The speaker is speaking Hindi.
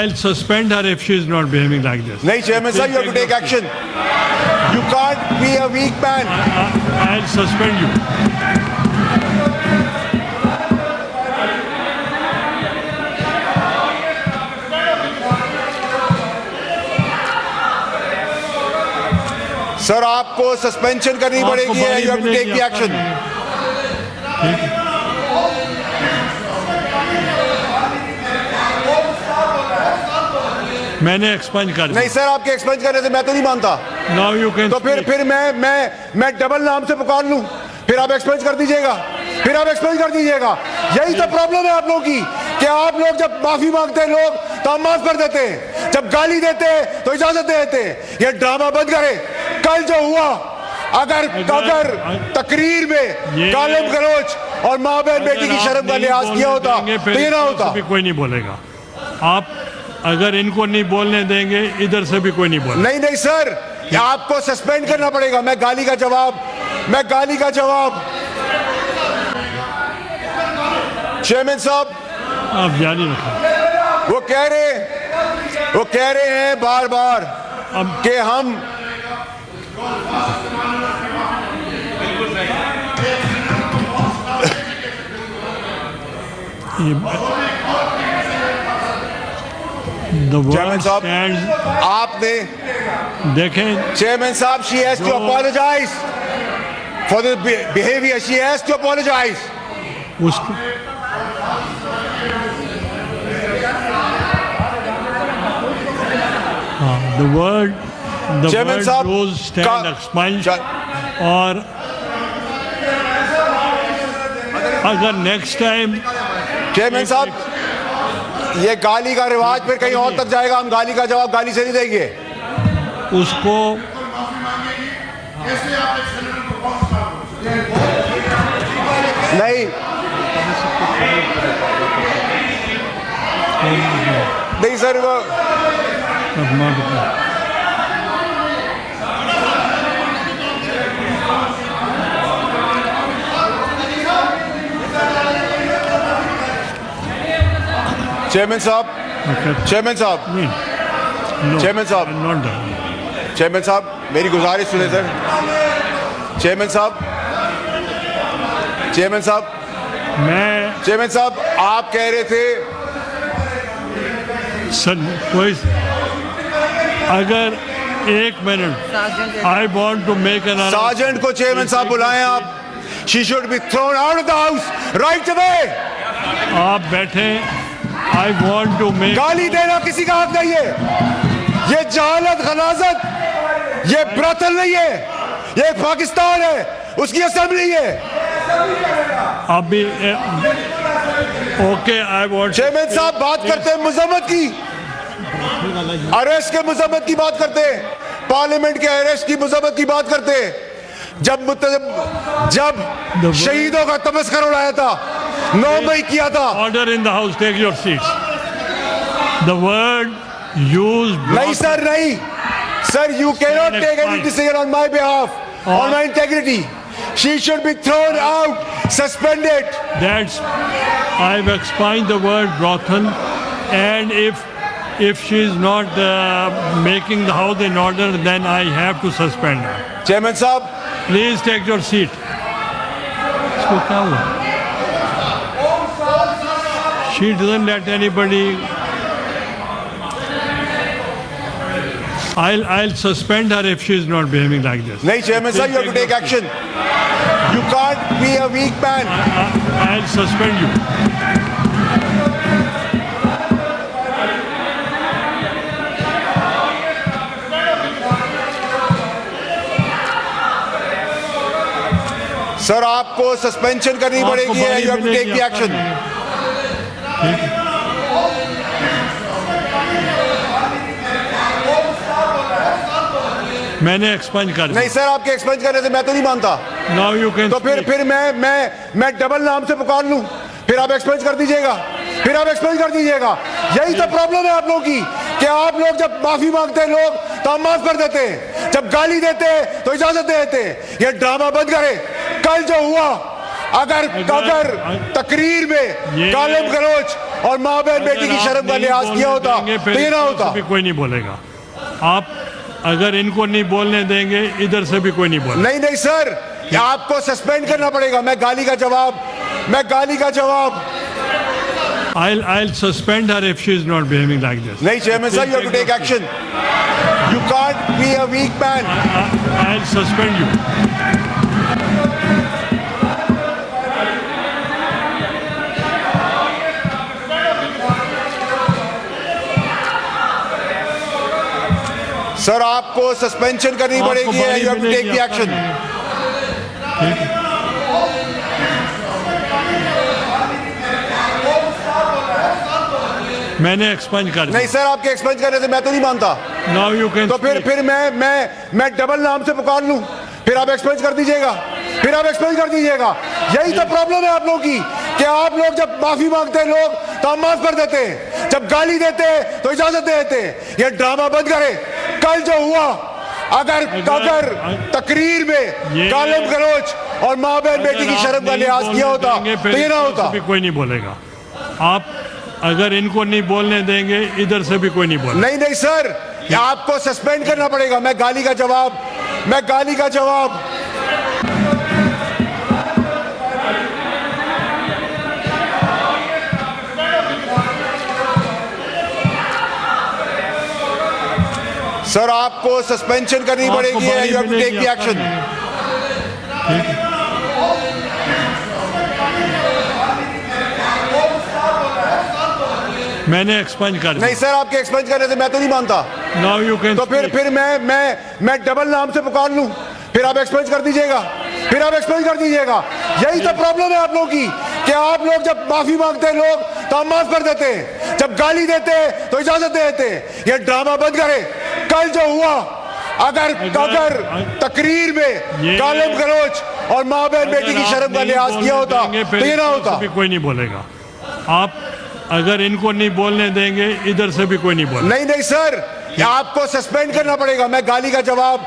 I'll suspend her if she is not behaving like this. नहीं चेयरमैन साहब, you have to take action. You can't be a weak man. I'll suspend you. Sir आपको सस्पेंशन करनी पड़ेगी. You have to take the action. मैंने एक्सपंज कर नहीं सर, आपके एक्सपेंस करने से मैं तो नहीं मानता. Now you can. तो फिर मैं डबल नाम से पुकार लूं, फिर आप एक्सपेंस कर दीजिएगा, फिर आप एक्सपेंस कर दीजिएगा. यही तो प्रॉब्लम है आप लोगों की कि आप लोग जब माफी मांगते हैं लोग तो हम माफ कर देते हैं, जब गाली देते हैं तो इजाजत दे देते हैं. ये ड्रामा बंद करें. कल जो हुआ, अगर तकरीर में गालिब गलौज और माँ बहन बेटी की शर्म का लिहाज किया होता तो ये ना होता. कोई नहीं बोलेगा. आप अगर इनको नहीं बोलने देंगे, इधर से भी कोई नहीं बोलेगा. नहीं सर, आपको सस्पेंड करना पड़ेगा. मैं गाली का जवाब चेयरमैन साहब आप जारी रखें. वो कह रहे हैं बार बार कि हम चेयरमैन साहब, आपने देखें. चेयरमैन साहब, she has to apologise for the behaviour. She has to apologise. उसको the word goes stand expunge. और अगर नेक्स्ट टाइम चेयरमैन साहब ये गाली का रिवाज फिर कहीं और तक जाएगा. हम गाली का जवाब गाली से नहीं देंगे. उसको नहीं सर, वो चेयरमैन साहब मेरी गुजारिश सुने सर. चेयरमैन साहब आप कह रहे थे सर, कोई अगर 1 minute I want to make an sergeant को चेयरमैन साहब बुलाएं आप. She should be thrown out of the house right away. आप बैठे. I want to make. गाली देना किसी का हक नहीं है. ये जहालत गलाजत, ये ब्रतल नहीं है. ये पाकिस्तान है, उसकी असेंबली है. अभी ओके. I want. चेयरमैन साहब बात करते हैं मजम्मत की, अरेस्ट के मजम्मत की बात करते हैं, पार्लियामेंट के अरेस्ट की मजम्मत की बात करते हैं. जब शहीदों का तमस्कर उड़ाया था, 9 मई किया था. Order in the house. Take your seats. The word use. नहीं सर, नहीं sir, you cannot take any decision on my behalf, on my integrity. She should be thrown out, suspended. That's, I've expunged the word brothel, and if she is not making the house in order, then I have to suspend her. Chairman साहब, please take your seat. इसको क्या हुआ? She doesn't let anybody. I'll suspend her if she is not behaving like this. नहीं चेयरमैन साहब, you have to take action. You can't be a weak man. I'll suspend you. Sir आपको सस्पेंशन करनी पड़ेगी. You have to take the action. मैंने एक्सपंज कर. नहीं सर, आपके एक्सपेंस करने से मैं तो नहीं मानता. Now you can. तो फिर मैं डबल नाम से पुकार लूं, फिर आप एक्सपेंस कर दीजिएगा, फिर आप एक्सपेंस कर दीजिएगा. यही तो प्रॉब्लम है आप लोगों की कि आप लोग जब माफी मांगते हैं लोग तो हम माफ कर देते हैं, जब गाली देते हैं तो इजाजत दे देते हैं. ये ड्रामा बंद करें. कल जो हुआ, अगर तकरीर में गालिब गलौज और माँ बहन बेटी की शर्म का लिहाज किया होता तो ये ना होता। भी कोई नहीं बोलेगा। आप अगर इनको नहीं बोलने देंगे इधर से भी कोई नहीं बोलेगा। नहीं नहीं सर, आपको सस्पेंड करना पड़ेगा। मैं गाली का जवाब I'll suspend her if she is not behaving like this. नहीं चेयरमैन साहब, you have to take action. You can't be a weak man. I'll suspend you. Sir आपको सस्पेंशन करनी पड़ेगी। You have to take the action. मैंने एक्सपेंज कर नहीं सर, आपके एक्सपेंज करने से मैं तो नहीं मानता। नाउ यू कैन तो फिर मैं डबल नाम से पुकार लूं, फिर आप एक्सपेंज कर दीजिएगा। यही तो प्रॉब्लम है आप लोगों की कि आप लोग जब माफी मांगते हैं लोग तो हम माफ कर देते हैं, जब गाली देते हैं तो इजाजत दे देते हैं। ये ड्रामा बंद करें। कल जो हुआ, अगर तकरीर में गालिब गलौज और माँ बहन बेटी की शर्म का लिहाज किया होता तो ये ना होता। कोई नहीं बोलेगा। आप अगर इनको नहीं बोलने देंगे इधर से भी कोई नहीं बोलेगा। नहीं सर, आपको सस्पेंड करना पड़ेगा। मैं गाली का जवाब सर आपको सस्पेंशन करनी पड़ेगी। You have to take the action. मैंने एक्सपेंज कर नहीं सर, आपके एक्सपेंज करने से मैं तो नहीं मानता। नाउ यू कैन तो फिर मैं डबल नाम से पुकार लूं, फिर आप एक्सपेंज कर दीजिएगा। यही तो प्रॉब्लम है आप लोगों की कि आप लोग जब माफी मांगते हैं लोग तो हम माफ कर देते हैं, जब गाली देते हैं तो इजाजत दे देते हैं। ये ड्रामा बंद करें। कल जो हुआ, अगर तकरीर में गालिब गलौज और माँ बहन बेटी की शर्म का लिहाज किया होता तो ये ना होता। कोई नहीं बोलेगा। आप अगर इनको नहीं बोलने देंगे इधर से भी कोई नहीं बोलेगा। नहीं सर, आपको सस्पेंड करना पड़ेगा। मैं गाली का जवाब